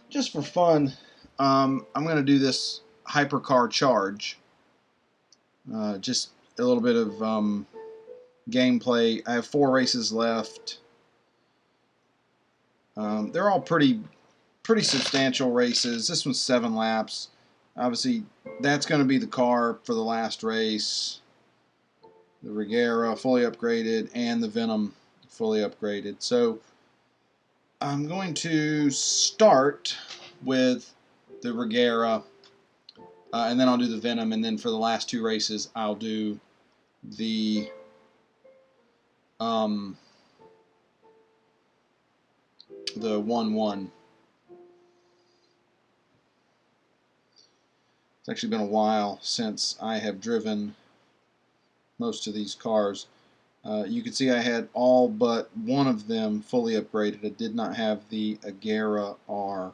just for fun, I'm going to do this Hypercar charge. Just a little bit of gameplay. I have 4 races left. They're all pretty substantial races. This one's 7 laps. Obviously, that's going to be the car for the last race. The Regera fully upgraded and the Venom fully upgraded. So I'm going to start with the Regera, and then I'll do the Venom, and then for the last 2 races I'll do the the 1-1. It's actually been a while since I have driven most of these cars. You can see I had all but one of them fully upgraded. I did not have the Agera R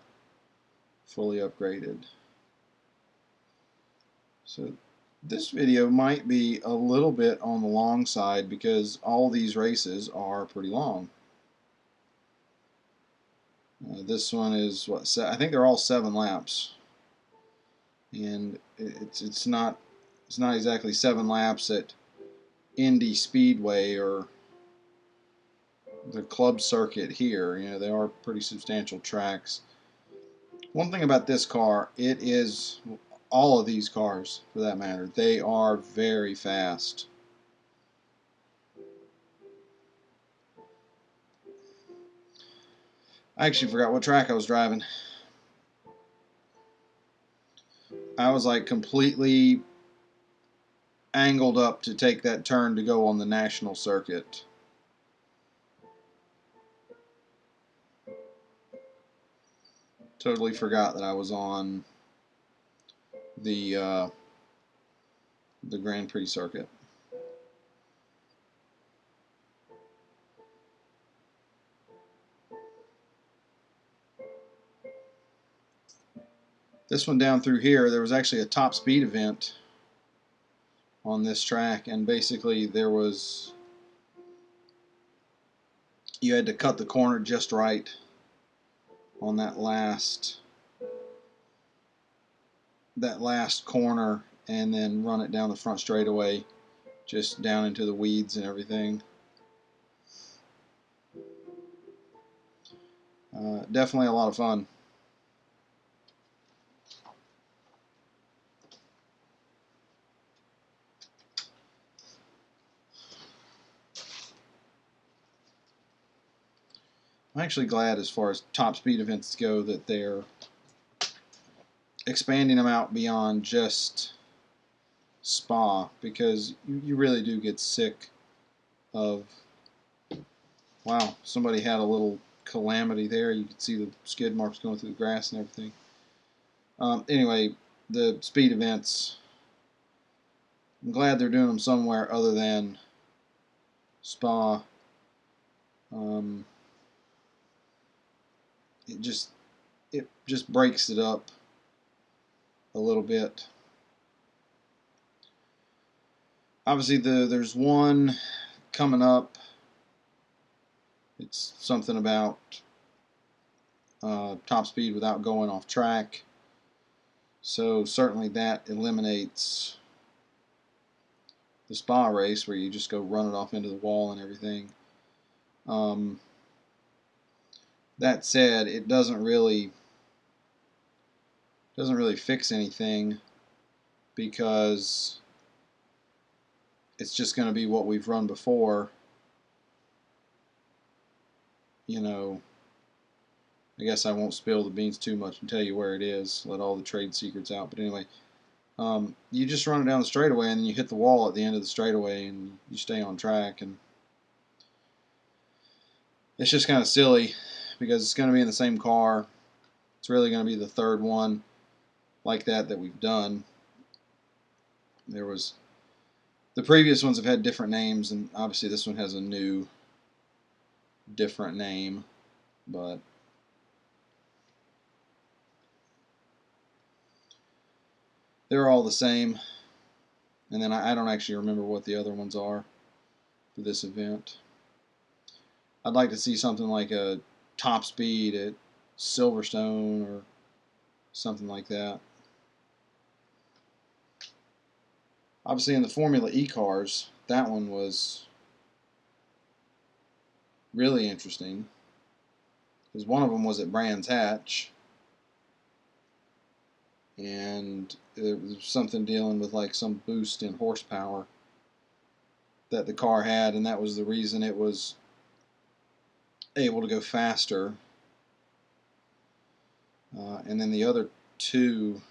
fully upgraded. So this video might be a little bit on the long side because all these races are pretty long. This one is what, I think they're all 7 laps, and it's not exactly 7 laps at Indy Speedway or the club circuit here. You know, they are pretty substantial tracks. One thing about this car, it is, all of these cars for that matter, they are very fast. I actually forgot what track I was driving. I was like completely angled up to take that turn to go on the national circuit. Totally forgot that I was on the Grand Prix circuit. This one down through here, there was actually a top speed event on this track, and basically there was, you had to cut the corner just right on that last corner and then run it down the front straightaway, just down into the weeds and everything. Definitely a lot of fun. I'm actually glad, as far as top speed events go, that they're expanding them out beyond just Spa, because you really do get sick of, wow, somebody had a little calamity there. You could see the skid marks going through the grass and everything. Anyway, the speed events, I'm glad they're doing them somewhere other than Spa. It just breaks it up a little bit. Obviously, there's one coming up. It's something about top speed without going off track. So certainly that eliminates the Spa race where you just go run it off into the wall and everything. That said, it doesn't really fix anything, because it's just going to be what we've run before. You know, I guess I won't spill the beans too much and tell you where it is, let all the trade secrets out, but anyway, you just run it down the straightaway and then you hit the wall at the end of the straightaway and you stay on track, and it's just kind of silly because it's going to be in the same car. It's really going to be the third one like that we've done. There was, the previous ones have had different names, and obviously this one has a new different name, but they're all the same. And then I don't actually remember what the other ones are for this event. I'd like to see something like a top speed at Silverstone or something like that. Obviously, in the Formula E cars, that one was really interesting because one of them was at Brands Hatch, and it was something dealing with like some boost in horsepower that the car had, and that was the reason it was able to go faster. And then the other two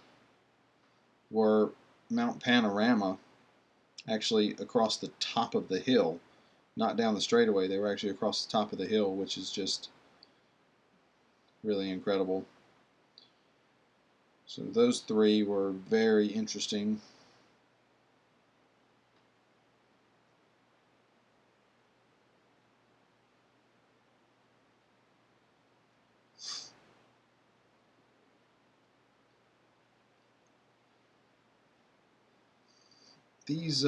were Mount Panorama, actually across the top of the hill, not down the straightaway. They were actually across the top of the hill, which is just really incredible. So those three were very interesting. These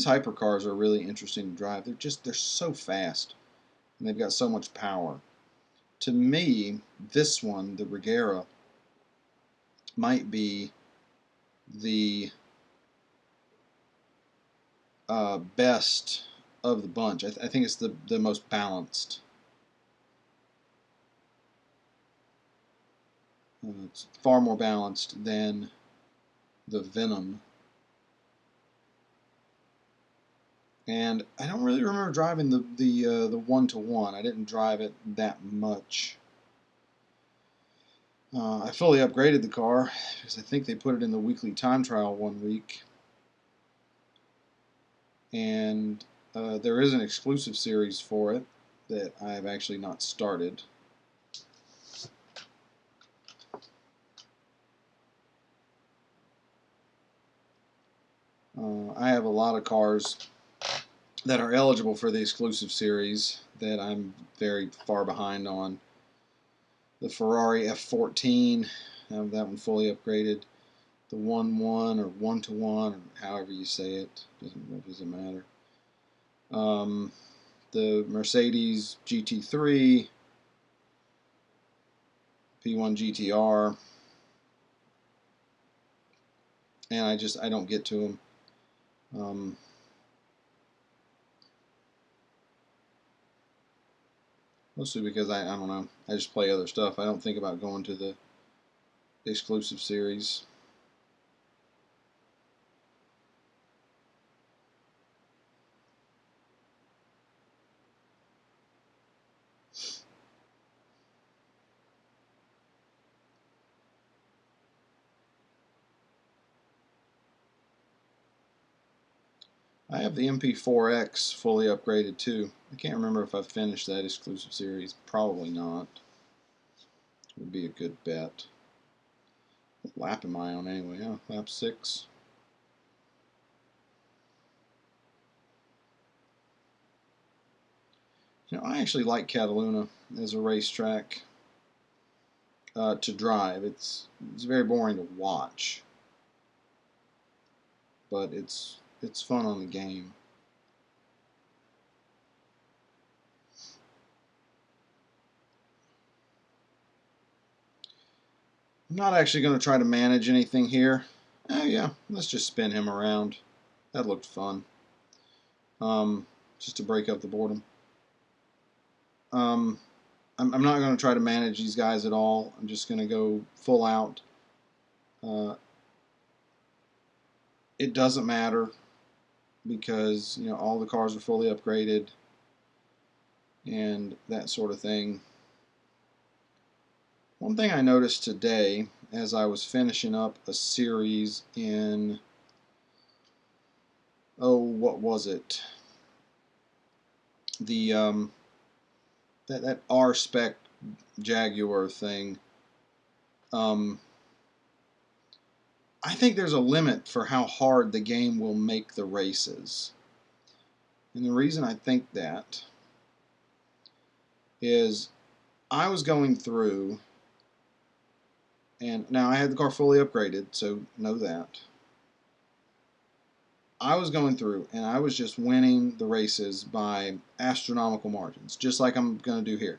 hypercars are really interesting to drive. They're so fast, and they've got so much power. To me, this one, the Regera, might be the best of the bunch. I think it's the most balanced. It's far more balanced than the Venom. And I don't really remember driving the 1-to-1. I didn't drive it that much. I fully upgraded the car because I think they put it in the weekly time trial one week. And there is an exclusive series for it that I have actually not started. I have a lot of cars that are eligible for the exclusive series that I'm very far behind on. The Ferrari F14, I have that one fully upgraded. The 1-1 or 1-to-1, or however you say it, doesn't matter. The Mercedes GT3, P1 GTR, and I don't get to them. Mostly because I don't know, I just play other stuff. I don't think about going to the exclusive series. I have the MP4X fully upgraded too. I can't remember if I've finished that exclusive series. Probably not. Would be a good bet. What lap am I on anyway? Oh, lap 6. You know, I actually like Cataluna as a racetrack to drive. It's very boring to watch, but it's fun on the game. I'm not actually going to try to manage anything here. Oh yeah, let's just spin him around. That looked fun. Just to break up the boredom. I'm not going to try to manage these guys at all. I'm just going to go full out. It doesn't matter because all the cars are fully upgraded and that sort of thing. One thing I noticed today as I was finishing up a series in, what was it? The that R-Spec Jaguar thing. I think there's a limit for how hard the game will make the races. And the reason I think that is I was going through, and now I had the car fully upgraded, so know that. I was going through, and I was just winning the races by astronomical margins, just like I'm going to do here.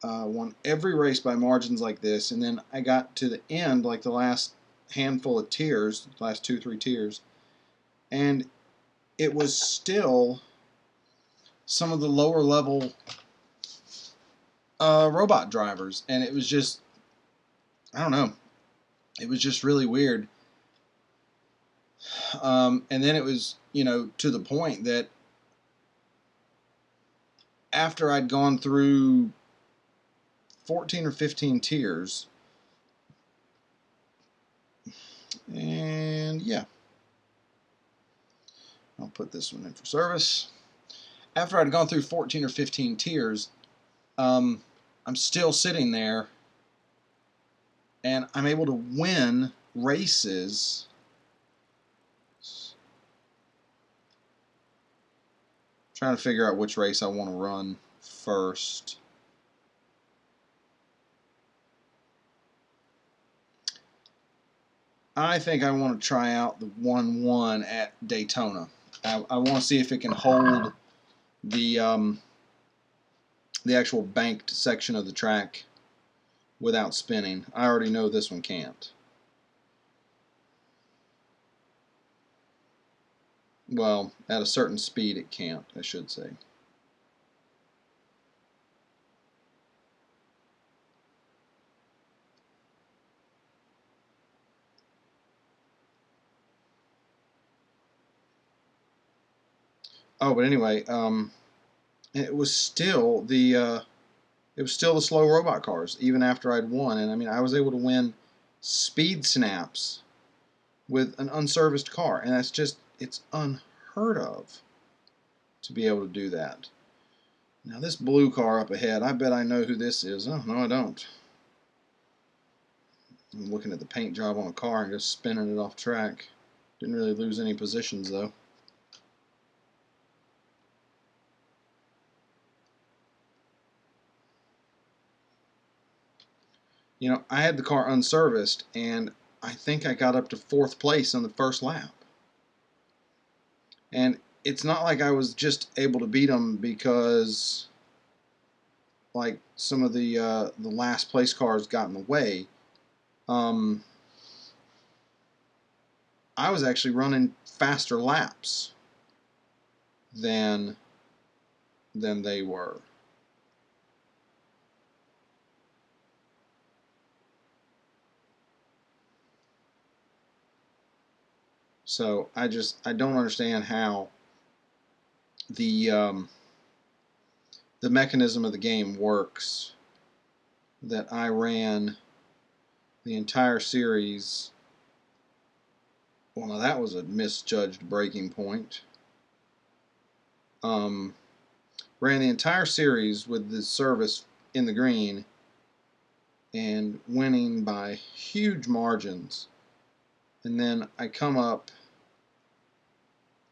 won every race by margins like this, and then I got to the end, like the last handful of tiers, last 2-3 tiers, and it was still some of the lower level robot drivers, and it was just, I don't know, it was just really weird. And then it was, to the point that after I'd gone through 14 or 15 tiers, and yeah, I'll put this one in for service. After I'd gone through 14 or 15 tiers, I'm still sitting there, and I'm able to win races. Trying to figure out which race I want to run first. I think I want to try out the 1-1 at Daytona. I want to see if it can hold the actual banked section of the track without spinning. I already know this one can't. Well, at a certain speed it can't, I should say. Oh, but anyway, it was still the slow robot cars even after I'd won, and I mean I was able to win speed snaps with an unserviced car, and it's unheard of to be able to do that. Now this blue car up ahead, I bet I know who this is. Oh, no I don't. I'm looking at the paint job on a car and just spinning it off track. Didn't really lose any positions though. I had the car unserviced, and I think I got up to 4th place on the first lap. And it's not like I was just able to beat them because, like, some of the last place cars got in the way. I was actually running faster laps than they were. So I don't understand how the mechanism of the game works, that I ran the entire series. Well, now that was a misjudged breaking point. Ran the entire series with the service in the green and winning by huge margins, and then I come up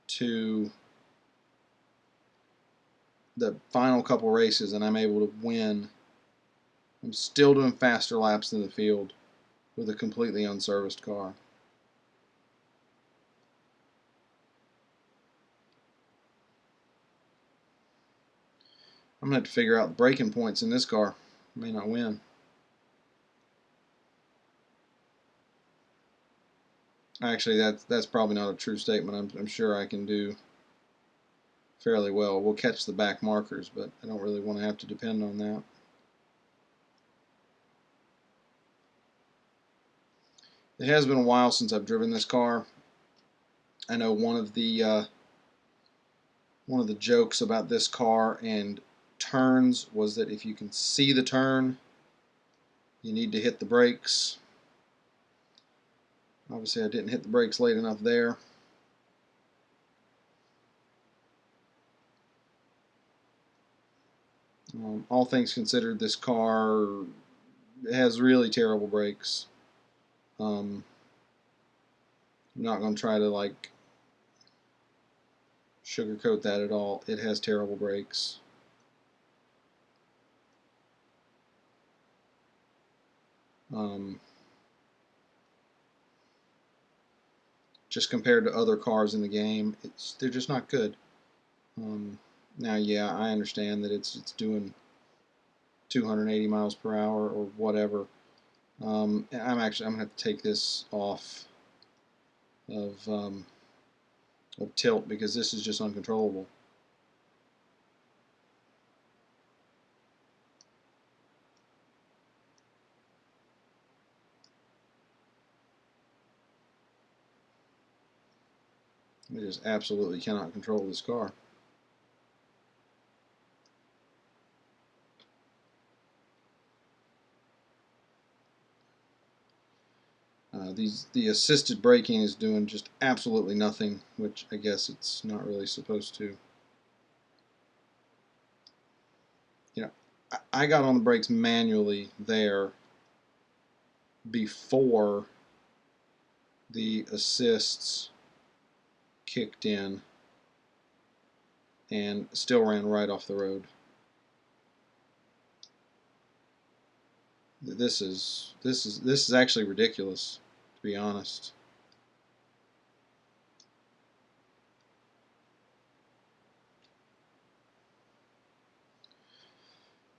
to the final couple races and I'm able to win. I'm still doing faster laps than the field with a completely unserviced car. I'm going to have to figure out the braking points in this car. I may not win. Actually, that's probably not a true statement. I'm sure I can do fairly well. We'll catch the back markers, but I don't really want to have to depend on that. It has been a while since I've driven this car. I know one of the jokes about this car and turns was that if you can see the turn, you need to hit the brakes. Obviously, I didn't hit the brakes late enough there. All things considered, this car has really terrible brakes. I'm not going to try to sugarcoat that at all. It has terrible brakes. Just compared to other cars in the game, they're just not good. Now, yeah, I understand that it's doing 280 miles per hour or whatever. I'm gonna have to take this off of tilt because this is just uncontrollable. I just absolutely cannot control this car. The assisted braking is doing just absolutely nothing, which I guess it's not really supposed to. You know, I got on the brakes manually there before the assists kicked in and still ran right off the road. This is actually ridiculous, to be honest.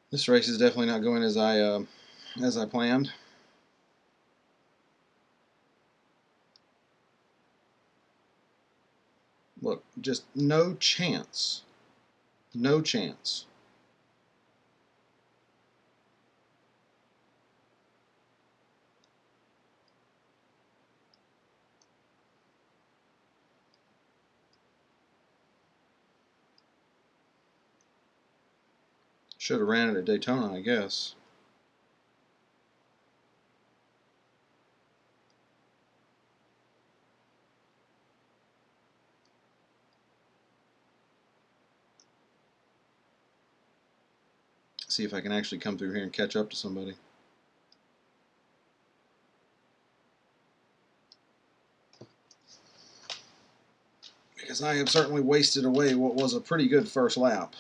This race is definitely not going as I planned. Look, just no chance. No chance. Should have ran it at Daytona, I guess. See if I can actually come through here and catch up to somebody. Because I have certainly wasted away what was a pretty good first lap.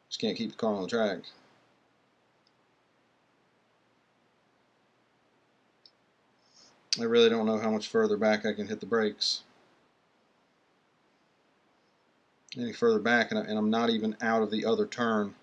Just can't keep the car on the track. I really don't know how much further back I can hit the brakes. Any further back and I'm not even out of the other turn.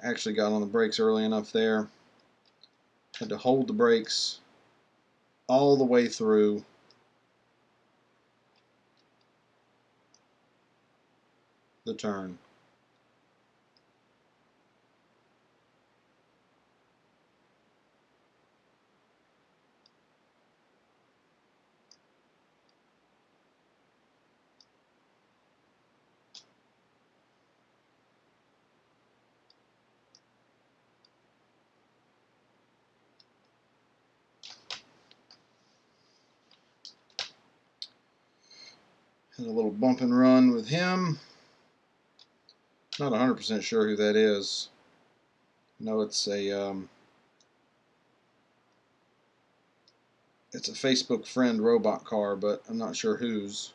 Actually got on the brakes early enough there. Had to hold the brakes all the way through. The turn. Had a little bump and run with him. Not 100% sure who that is. No, it's a Facebook friend robot car, but I'm not sure whose.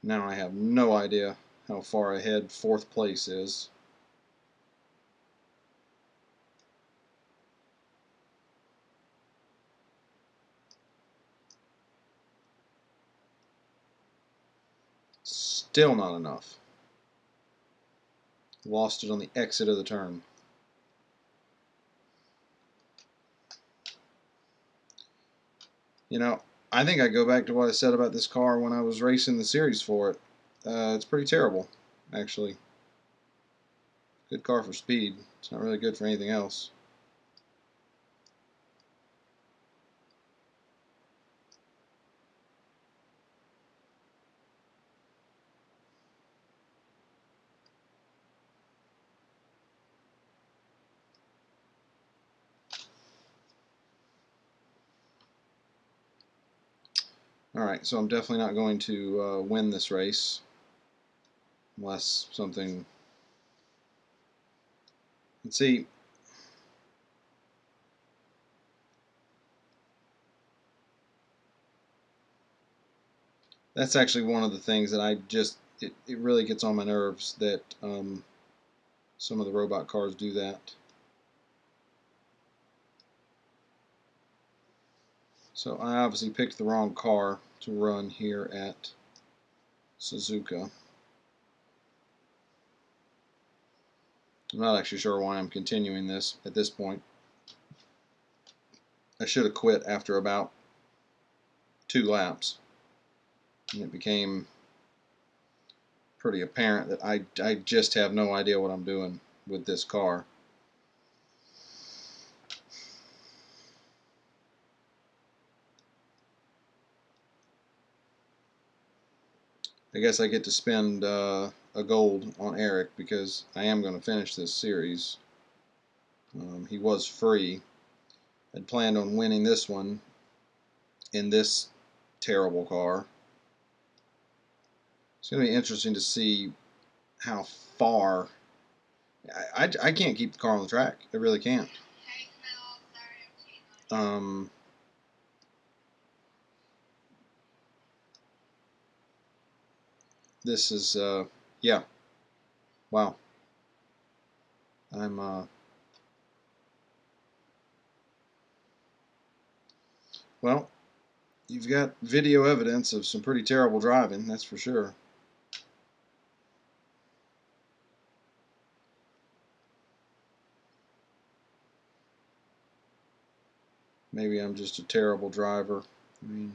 Now I have no idea how far ahead fourth place is. Still not enough. Lost it on the exit of the turn. You know, I think I go back to what I said about this car when I was racing the series for it. It's pretty terrible, actually. Good car for speed. It's not really good for anything else. Alright, so I'm definitely not going to win this race unless something... Let's see. That's actually one of the things that it really gets on my nerves that some of the robot cars do that. So I obviously picked the wrong car to run here at Suzuka. I'm not actually sure why I'm continuing this at this point. I should have quit after about 2 laps. And it became pretty apparent that I just have no idea what I'm doing with this car. I guess I get to spend a gold on Eric because I am going to finish this series. He was free. I'd planned on winning this one in this terrible car. It's going to be interesting to see how far... I can't keep the car on the track. I really can't. This is, yeah. Wow. Well, you've got video evidence of some pretty terrible driving, that's for sure. Maybe I'm just a terrible driver. I mean,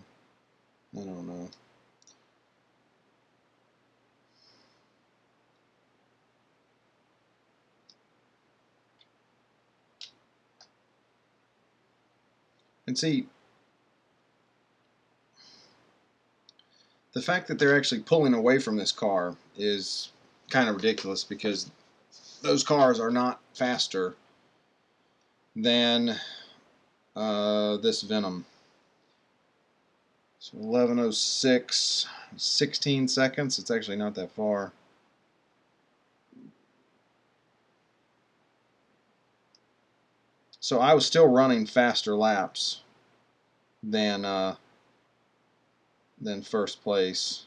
I don't know. And see, the fact that they're actually pulling away from this car is kind of ridiculous because those cars are not faster than this Venom. So 11:06, 16 seconds. It's actually not that far. So I was still running faster laps than first place.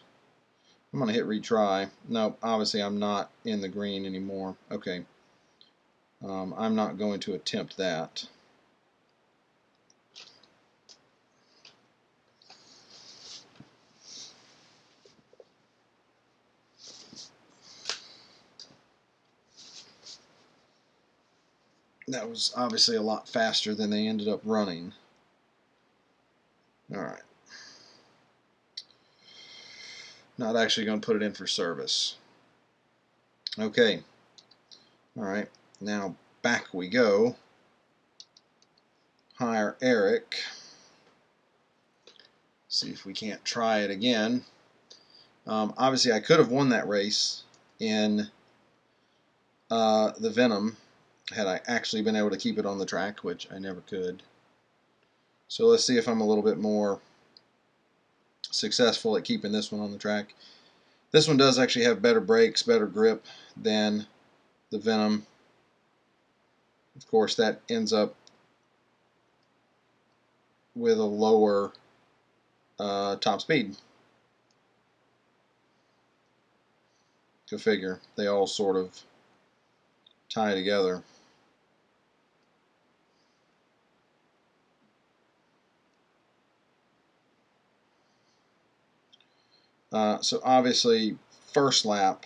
I'm going to hit retry. No, obviously I'm not in the green anymore. Okay. I'm not going to attempt that. That was obviously a lot faster than they ended up running. Alright. Not actually going to put it in for service. Okay. Alright. Now back we go. Hire Eric. See if we can't try it again. Obviously I could have won that race in the Venom had I actually been able to keep it on the track, which I never could. So let's see if I'm a little bit more successful at keeping this one on the track. This one does actually have better brakes, better grip than the Venom. Of course, that ends up with a lower top speed. Go figure. They all sort of tie together. So obviously, first lap,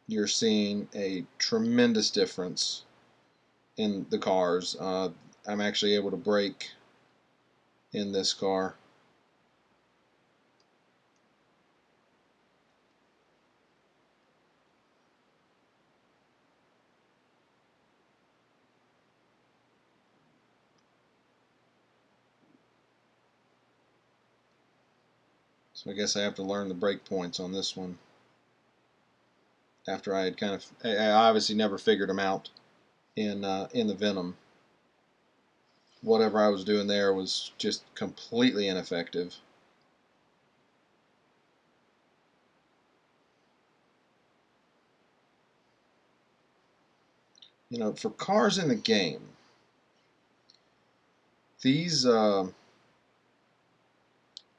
you're seeing a tremendous difference in the cars. I'm actually able to brake in this car. So I guess I have to learn the brake points on this one. After I had I obviously never figured them out in the Venom. Whatever I was doing there was just completely ineffective. for cars in the game, these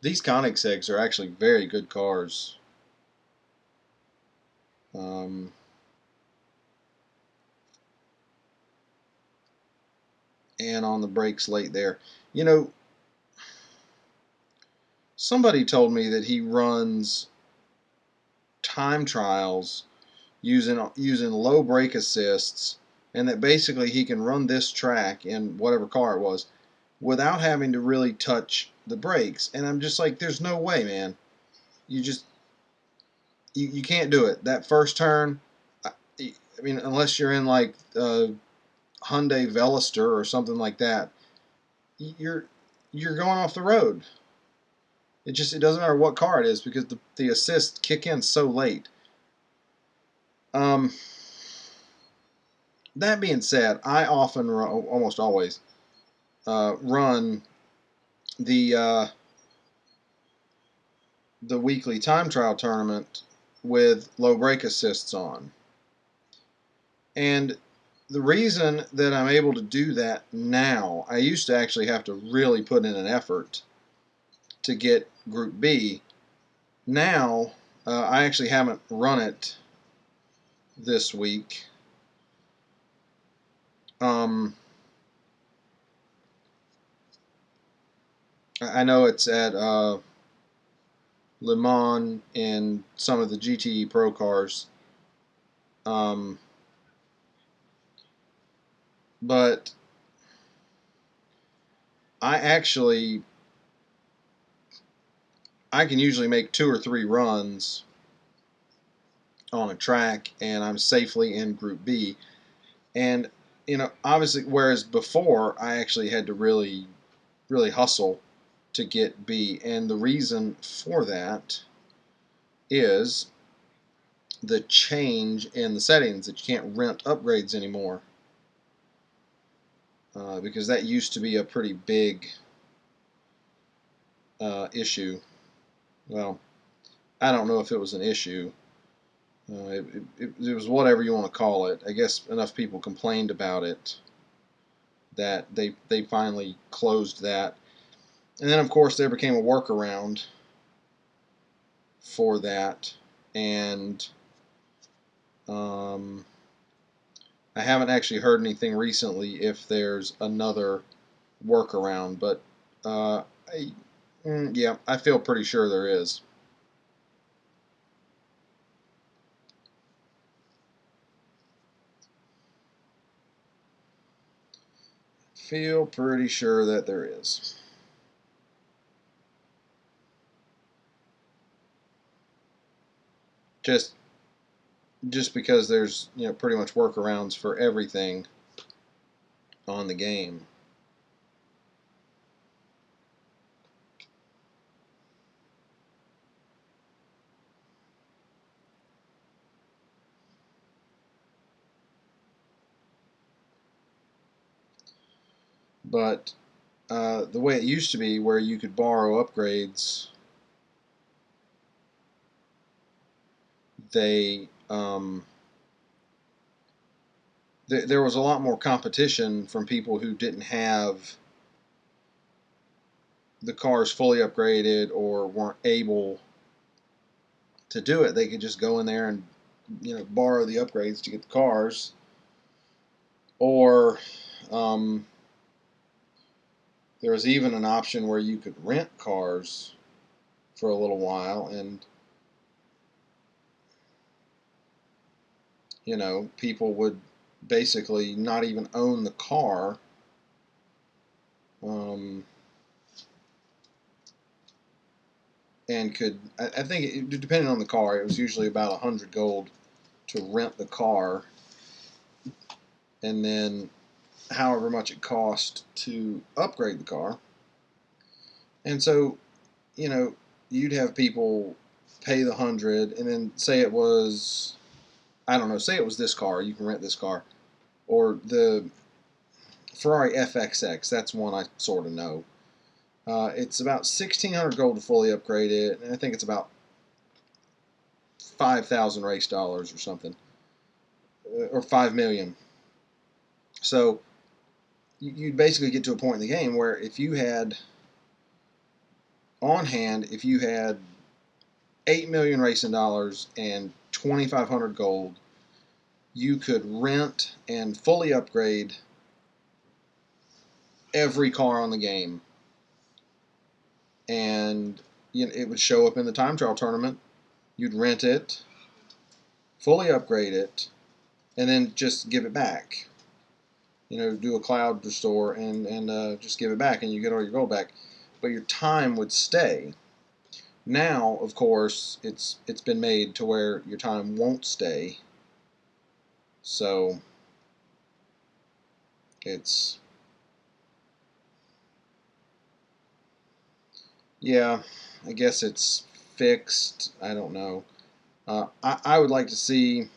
Koenigseggs are actually very good cars. And on the brakes late there. Somebody told me that he runs time trials using low brake assists, and that basically he can run this track in whatever car it was without having to really touch the brakes. And I'm just like, there's no way, man. You can't do it. That first turn, I mean, unless you're in like Hyundai Veloster or something like that, you're going off the road. It doesn't matter what car it is, because the assists kick in so late. That being said, I often almost always run the weekly time trial tournament with low brake assists on. And the reason that I'm able to do that now, I used to actually have to really put in an effort to get Group B. Now, I actually haven't run it this week. I know it's at Le Mans and some of the GTE Pro cars. But I can usually make 2 or 3 runs on a track, and I'm safely in Group B. And obviously, whereas before I actually had to really, really hustle to get B, and the reason for that is the change in the settings that you can't rent upgrades anymore, because that used to be a pretty big issue. Well, I don't know if it was an issue. It was whatever you want to call it. I guess enough people complained about it that they finally closed that. And then, of course, there became a workaround for that. And I haven't actually heard anything recently if there's another workaround. But yeah, I feel pretty sure there is. Feel pretty sure that there is. Just because there's pretty much workarounds for everything on the game. But the way it used to be, where you could borrow upgrades, there was a lot more competition from people who didn't have the cars fully upgraded or weren't able to do it. They could just go in there and borrow the upgrades to get the cars, or there was even an option where you could rent cars for a little while, and people would basically not even own the car. And could, I think, depending on the car, it was usually about 100 gold to rent the car, and then however much it cost to upgrade the car. And so, you'd have people pay the 100, and then say it was, I don't know, say it was this car, you can rent this car, or the Ferrari FXX, that's one I sort of know. It's about 1,600 gold to fully upgrade it, and I think it's about 5,000 race dollars or something, or 5 million. So you'd basically get to a point in the game where if you had on hand, if you had 8 million racing dollars and 2,500 gold, you could rent and fully upgrade every car on the game, and it would show up in the time trial tournament. You'd rent it, fully upgrade it, and then just give it back. Do a cloud restore and just give it back, and you get all your gold back. But your time would stay. Now, of course, it's been made to where your time won't stay. So it's, yeah, I guess it's fixed. I don't know. I would like to see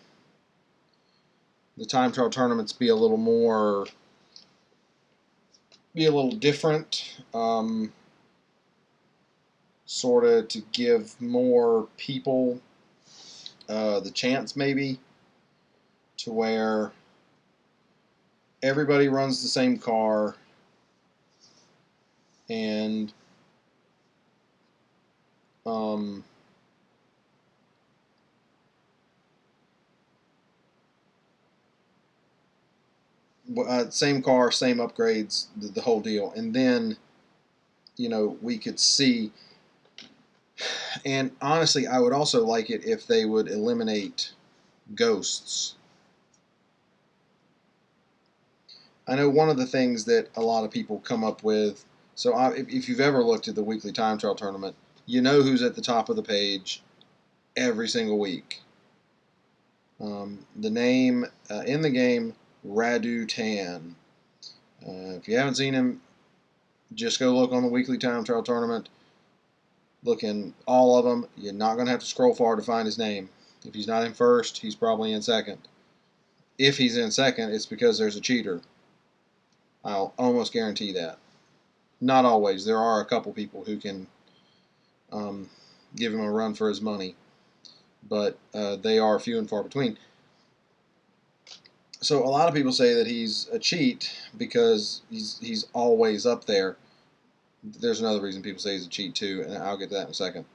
the time trial tournaments be a little different, sort of to give more people the chance, maybe, to where everybody runs the same car, and same car, same upgrades, the whole deal. And then, we could see. And honestly, I would also like it if they would eliminate ghosts. I know one of the things that a lot of people come up with, so if you've ever looked at the weekly time trial tournament, you know who's at the top of the page every single week. The name in the game, Radu Tan. If you haven't seen him, just go look on the weekly time trial tournament. Look in all of them. You're not going to have to scroll far to find his name. If he's not in first, he's probably in second. If he's in second, it's because there's a cheater. I'll almost guarantee that. Not always. There are a couple people who can give him a run for his money, but they are few and far between. So a lot of people say that he's a cheat because he's always up there. There's another reason people say he's a cheat too, and I'll get to that in a second.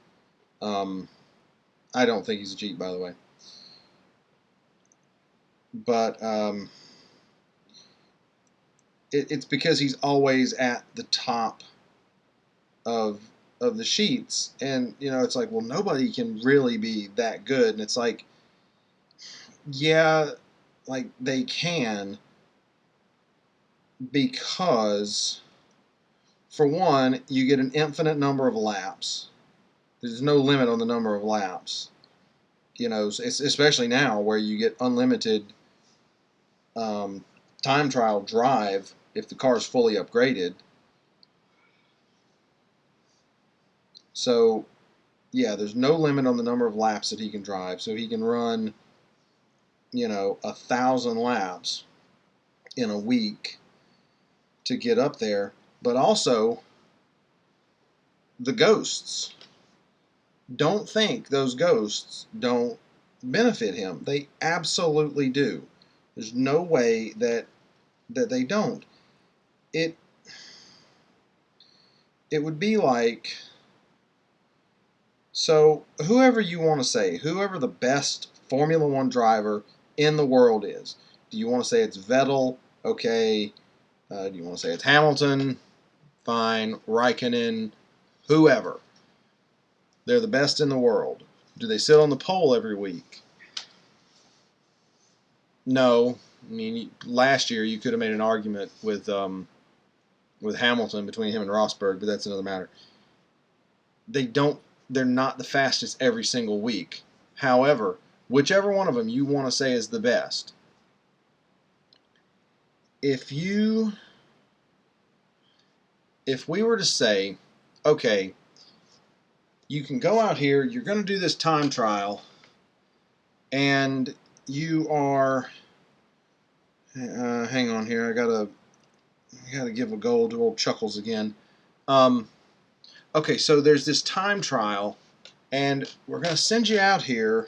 I don't think he's a cheat, by the way. But it's because he's always at the top of the sheets, and it's like, well, nobody can really be that good, and it's like, yeah, like they can, because for one, you get an infinite number of laps. There's no limit on the number of laps. It's especially now where you get unlimited time trial drive if the car is fully upgraded. So, yeah, there's no limit on the number of laps that he can drive. So he can run, 1,000 laps in a week to get up there. But also, the ghosts. Don't think those ghosts don't benefit him. They absolutely do. There's no way that they don't. It would be like, so whoever you want to say, whoever the best Formula One driver in the world is, do you want to say it's Vettel? Okay. Do you want to say it's Hamilton? Fine. Raikkonen? Whoever. They're the best in the world. Do they sit on the pole every week? No. I mean, last year you could have made an argument with Hamilton between him and Rosberg, but that's another matter. They're not the fastest every single week. However, whichever one of them you want to say is the best, if we were to say, okay, you can go out here, you're going to do this time trial, and you are, hang on here, I gotta give a goal to old Chuckles again. Okay, so there's this time trial, and we're going to send you out here.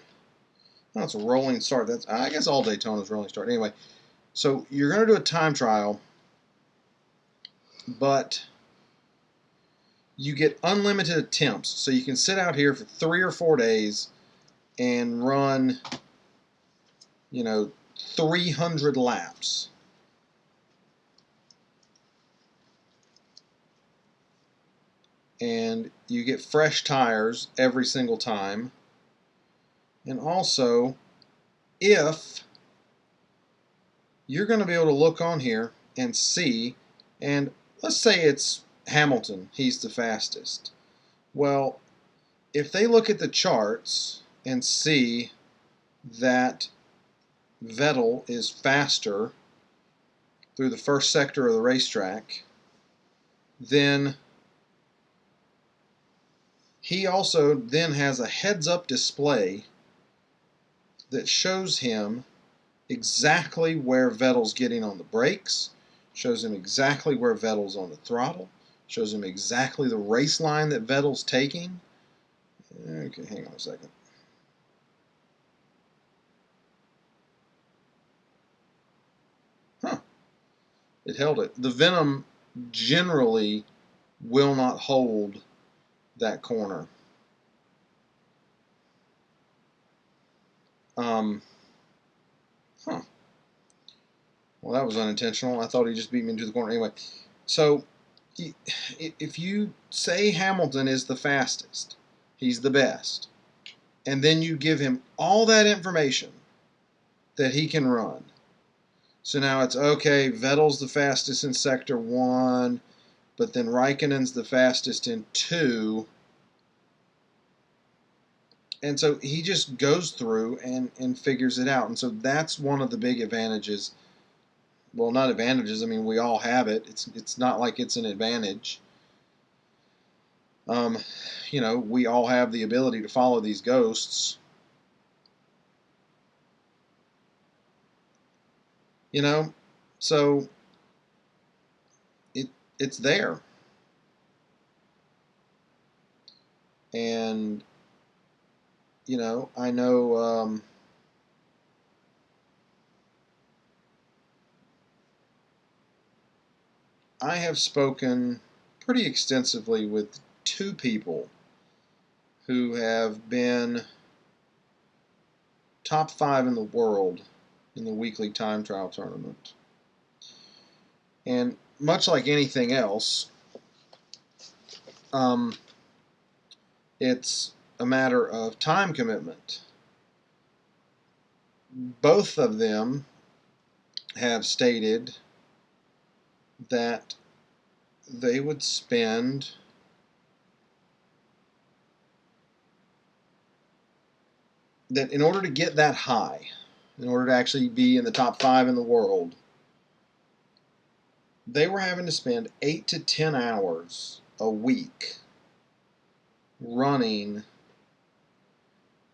Oh, it's a rolling start. I guess all Daytona's rolling start. Anyway, So you're going to do a time trial, but you get unlimited attempts. So you can sit out here for 3 or 4 days and run, 300 laps. And you get fresh tires every single time. And also, if you're going to be able to look on here and see, and let's say it's Hamilton, he's the fastest. Well, if they look at the charts and see that Vettel is faster through the first sector of the racetrack, then he also then has a heads-up display that shows him exactly where Vettel's getting on the brakes, shows him exactly where Vettel's on the throttle, shows him exactly the race line that Vettel's taking. Okay, hang on a second. Huh. It held it. The Venom generally will not hold that corner. Huh. Well, that was unintentional. I thought he just beat me into the corner. Anyway, so if you say Hamilton is the fastest, he's the best, and then you give him all that information that he can run. So now it's okay, Vettel's the fastest in Sector 1, but then Raikkonen's the fastest in 2. And so he just goes through and figures it out. And so that's one of the big advantages. Well, not advantages. I mean, we all have it. It's not like it's an advantage. We all have the ability to follow these ghosts. So it's there. And I know I have spoken pretty extensively with 2 people who have been top 5 in the world in the weekly time trial tournament. And much like anything else, it's a matter of time commitment. Both of them have stated that they would spend that in order to get that high, in order to actually be in the top 5 in the world, they were having to spend 8 to 10 hours a week running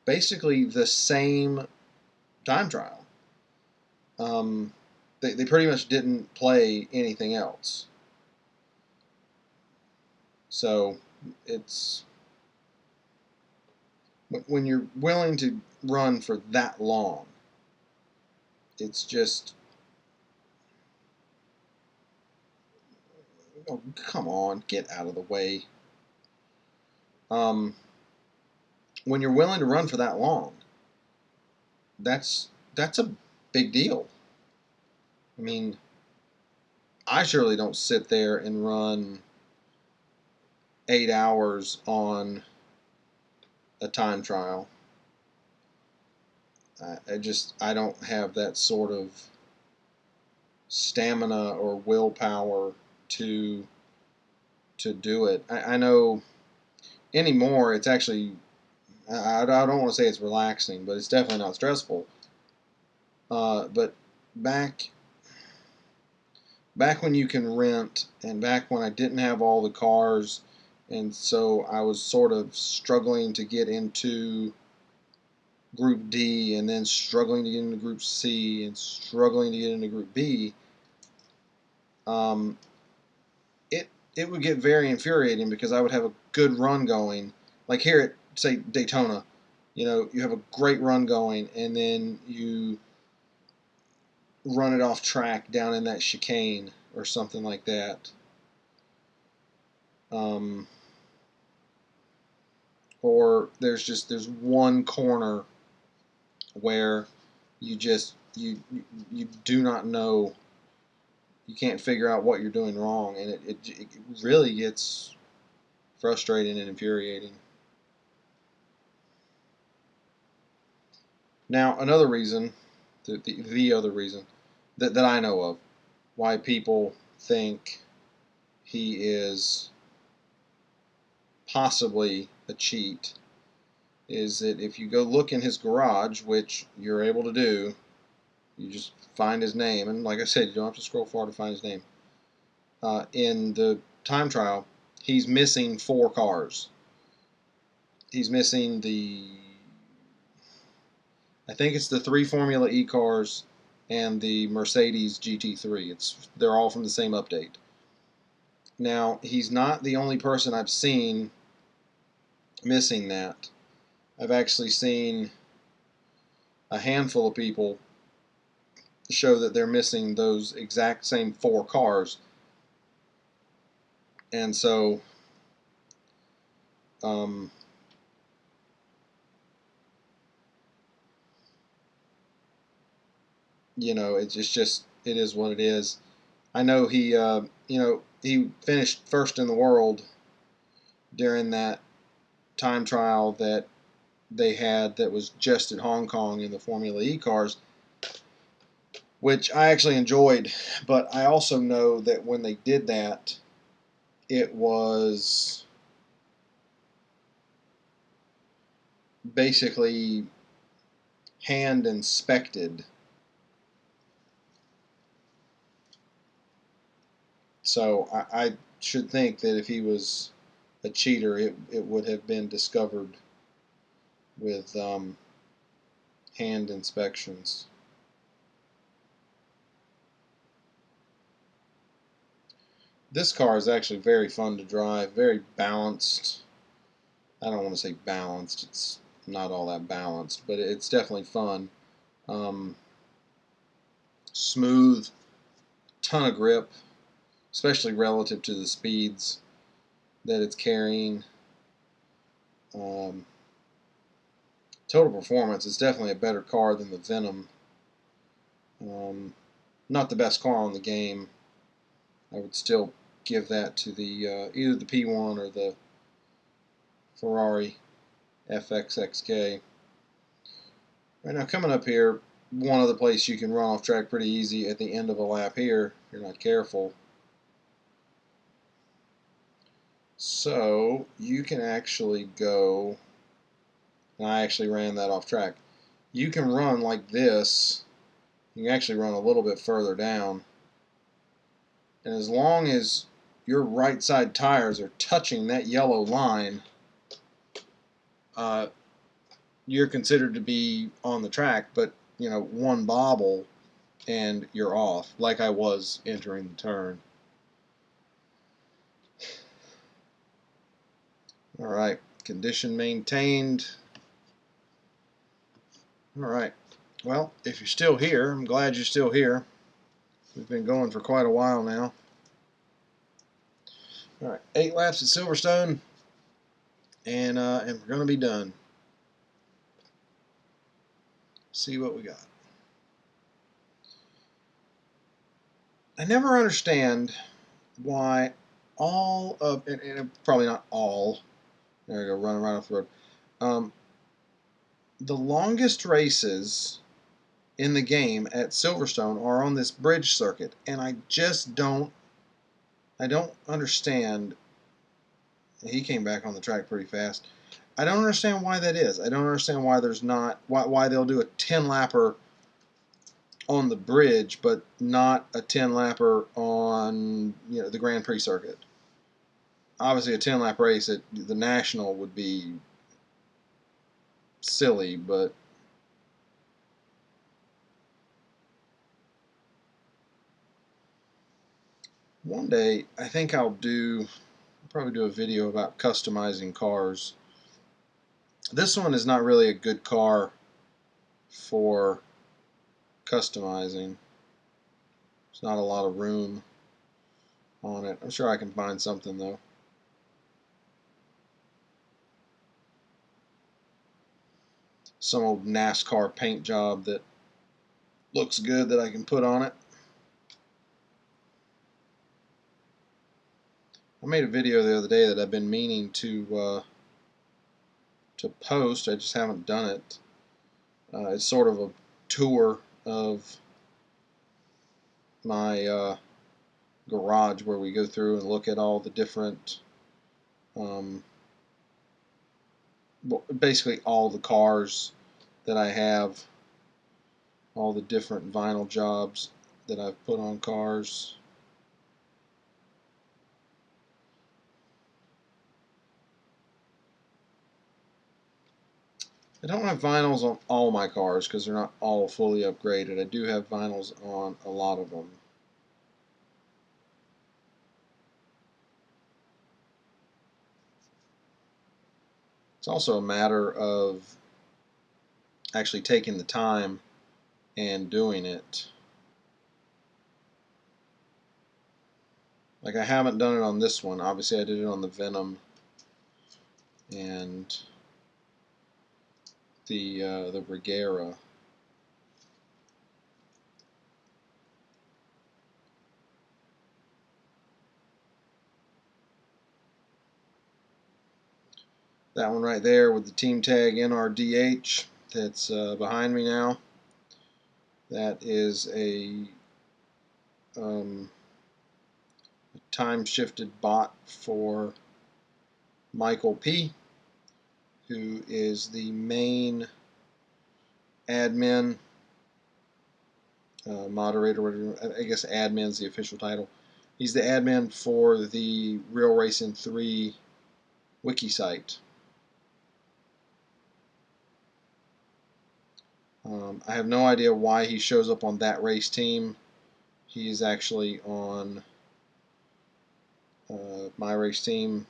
basically the same time trial. They pretty much didn't play anything else. So it's when you're willing to run for that long, it's just, oh, come on, get out of the way. When you're willing to run for that long, that's a big deal. I mean, I surely don't sit there and run 8 hours on a time trial. I don't have that sort of stamina or willpower to do it. I know anymore it's actually, I don't want to say it's relaxing, but it's definitely not stressful. But back when you can rent, and back when I didn't have all the cars, and so I was sort of struggling to get into Group D, and then struggling to get into Group C, and struggling to get into Group B, it would get very infuriating because I would have a good run going. Like here at, say, Daytona, you have a great run going, and then you run it off track down in that chicane or something like that. Or there's one corner where you do not know, you can't figure out what you're doing wrong, and it really gets frustrating and infuriating. Now, another reason, the other reason that I know of why people think he is possibly a cheat is that if you go look in his garage, which you're able to do, you just find his name, and like I said, you don't have to scroll far to find his name. In the time trial, he's missing 4 cars. He's missing I think it's the 3 Formula E cars and the Mercedes GT3. They're all from the same update. Now, he's not the only person I've seen missing that. I've actually seen a handful of people show that they're missing those exact same 4 cars. And so, you know, it's just it is what it is. I know he he finished first in the world during that time trial that they had that was just at Hong Kong in the Formula E cars, which I actually enjoyed. But I also know that when they did that, it was basically hand inspected. So I should think that if he was a cheater, it would have been discovered with hand inspections. This car is actually very fun to drive, very balanced. I don't want to say balanced, it's not all that balanced, but it's definitely fun. Smooth, ton of grip, especially relative to the speeds that it's carrying. Total performance is definitely a better car than the Venom. Not the best car on the game. I would still give that to the either the P1 or the Ferrari FXXK. Right now, coming up here, one other place you can run off track pretty easy at the end of a lap here if you're not careful. So you can actually go, and I actually ran that off track. You can run like this. You can actually run a little bit further down. And as long as your right side tires are touching that yellow line, you're considered to be on the track, but you know, one bobble and you're off, like I was entering the turn. Alright, condition maintained. Alright, well, if you're still here, I'm glad you're still here. We've been going for quite a while now. Alright, 8 laps at Silverstone, and we're going to be done. See what we got. I never understand why all of, and probably not all, there we go, running right off the road. The longest races in the game at Silverstone are on this bridge circuit, and I just don't understand. He came back on the track pretty fast. I don't understand why that is. I don't understand why there's not, why they'll do a 10-lapper on the bridge, but not a 10-lapper on, you know, the Grand Prix circuit. Obviously, a 10-lap race at the National would be silly, but one day I think I'll probably do a video about customizing cars. This one is not really a good car for customizing. There's not a lot of room on it. I'm sure I can find something though. Some old NASCAR paint job that looks good that I can put on it. I made a video the other day that I've been meaning to post. I just haven't done it. It's sort of a tour of my garage where we go through and look at all the different, basically all the cars that I have, all the different vinyl jobs that I've put on cars. I don't have vinyls on all my cars because they're not all fully upgraded. I do have vinyls on a lot of them. It's also a matter of actually taking the time and doing it. Like I haven't done it on this one. Obviously I did it on the Venom and the Regera. That one right there with the team tag NRDH that's behind me now. That is a time-shifted bot for Michael P., who is the main admin, moderator, whatever. I guess admin is the official title. He's the admin for the Real Racing 3 wiki site. I have no idea why he shows up on that race team. He's actually on my race team,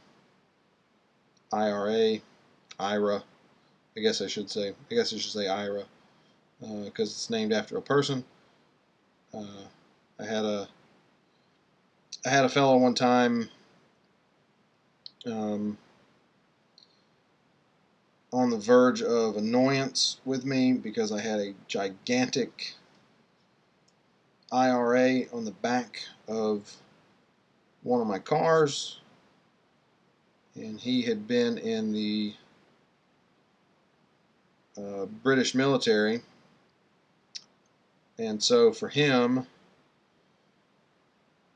IRA, IRA. I guess I should say IRA because it's named after a person. I had a fellow one time on the verge of annoyance with me because I had a gigantic IRA on the back of one of my cars, and he had been in the British military, and so for him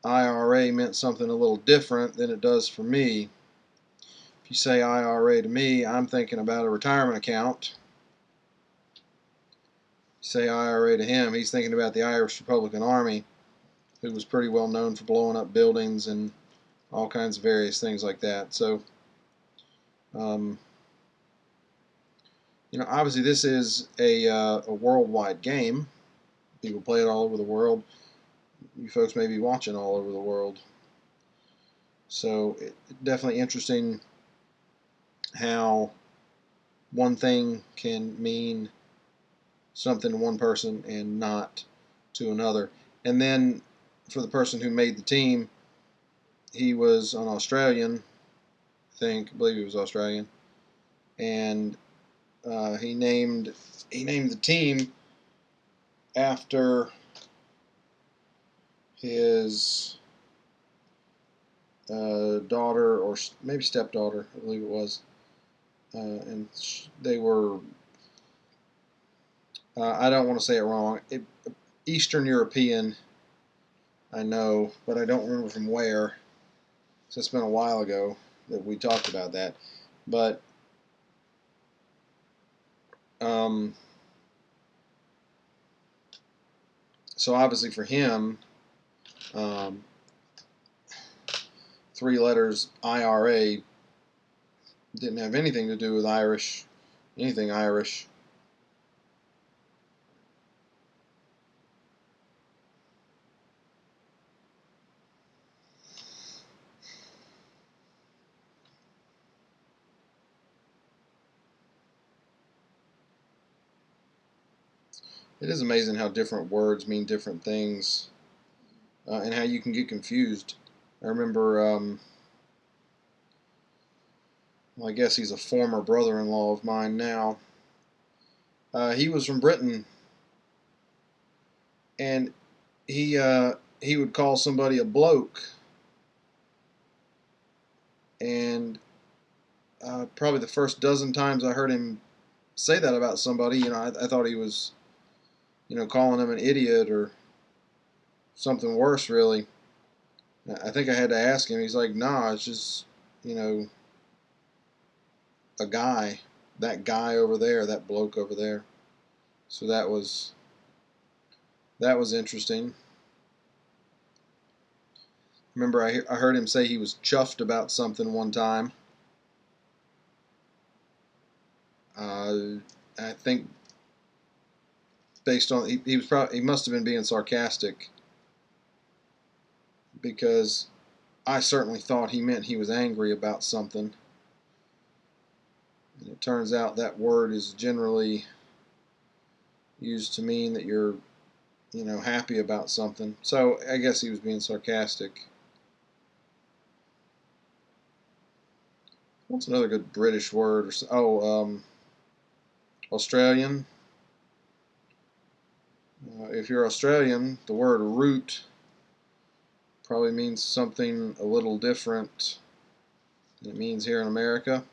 IRA meant something a little different than it does for me. If you say IRA to me, I'm thinking about a retirement account. You say IRA to him, he's thinking about the Irish Republican Army, who was pretty well known for blowing up buildings and all kinds of various things like that. So, obviously this is a worldwide game. People play it all over the world. You folks may be watching all over the world. So it's definitely interesting how one thing can mean something to one person and not to another. And then for the person who made the team, he was an Australian, I believe he was Australian, and he named the team after his daughter or maybe stepdaughter, I believe it was, and they were, I don't want to say it wrong, Eastern European, I know, but I don't remember from where. So it's been a while ago that we talked about that, but so obviously for him, 3 letters IRA didn't have anything to do with anything Irish. It is amazing how different words mean different things and how you can get confused. I remember, well, I guess he's a former brother-in-law of mine now. He was from Britain, and he would call somebody a bloke, and probably the first dozen times I heard him say that about somebody, I thought he was, calling him an idiot or something worse, really. I think I had to ask him. He's like, nah, it's just, a guy. That guy over there, that bloke over there. So that was interesting. Remember, I heard him say he was chuffed about something one time. I think based on he must have been being sarcastic, because I certainly thought he meant he was angry about something. And it turns out that word is generally used to mean that you're, happy about something. So I guess he was being sarcastic. What's another good British word? Australian. If you're Australian, the word root probably means something a little different than it means here in America.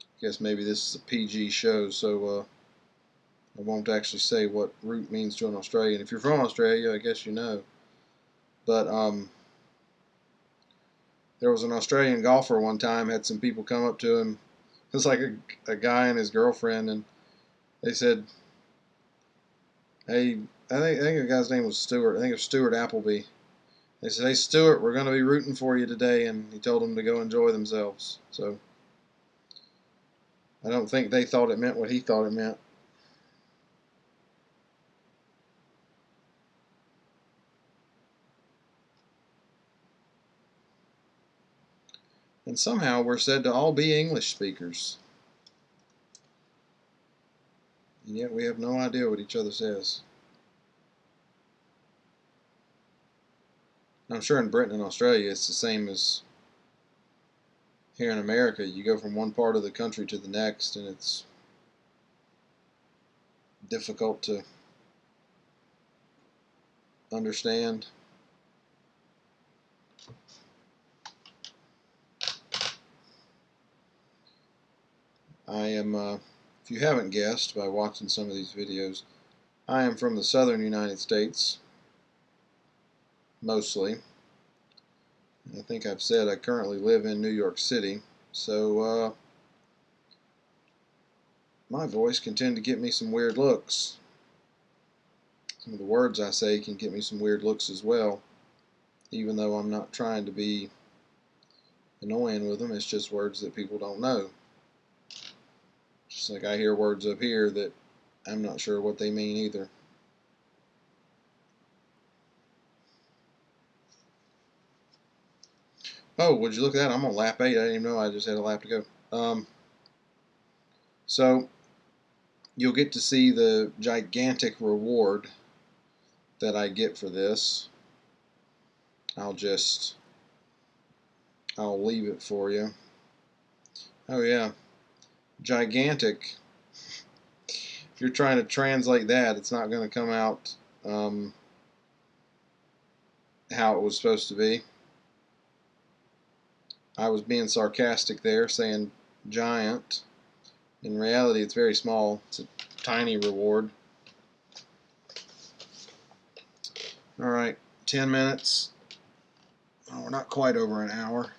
I guess maybe this is a PG show, so I won't actually say what root means to an Australian. If you're from Australia, I guess you know. But there was an Australian golfer one time, had some people come up to him. It was like a guy and his girlfriend, and they said, hey, I think the guy's name was Stuart. I think it was Stuart Appleby. They said, hey, Stuart, we're going to be rooting for you today, and he told them to go enjoy themselves. So I don't think they thought it meant what he thought it meant. And somehow we're said to all be English speakers. And yet we have no idea what each other says. I'm sure in Britain and Australia it's the same as here in America. You go from one part of the country to the next, and it's difficult to understand. I am, if you haven't guessed by watching some of these videos, I am from the southern United States, mostly. I think I've said I currently live in New York City, so my voice can tend to get me some weird looks. Some of the words I say can get me some weird looks as well, even though I'm not trying to be annoying with them. It's just words that people don't know. Just like I hear words up here that I'm not sure what they mean either. Oh, would you look at that? I'm on lap 8. I didn't even know I just had a lap to go. So you'll get to see the gigantic reward that I get for this. I'll leave it for you. Oh yeah, gigantic. If you're trying to translate that, it's not going to come out how it was supposed to be. I was being sarcastic there, saying giant. In reality, it's very small. It's a tiny reward. Alright, 10 minutes. Oh, we're not quite over an hour.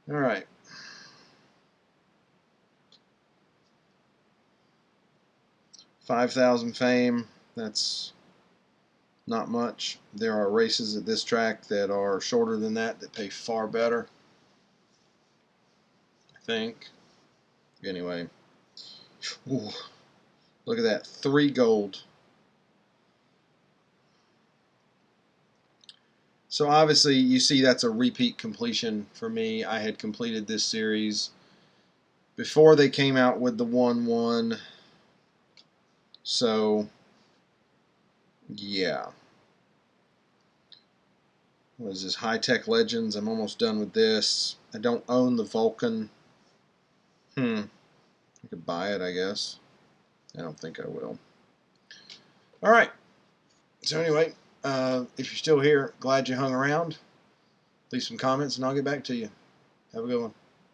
Alright. $5,000 fame. That's not much. There are races at this track that are shorter than that pay far better, I think. Anyway. Ooh, look at that. 3 gold. So obviously you see that's a repeat completion for me. I had completed this series before they came out with the 1-1. So, yeah. What is this? High Tech Legends. I'm almost done with this. I don't own the Vulcan. I could buy it, I guess. I don't think I will. All right. So anyway, if you're still here, glad you hung around. Leave some comments and I'll get back to you. Have a good one.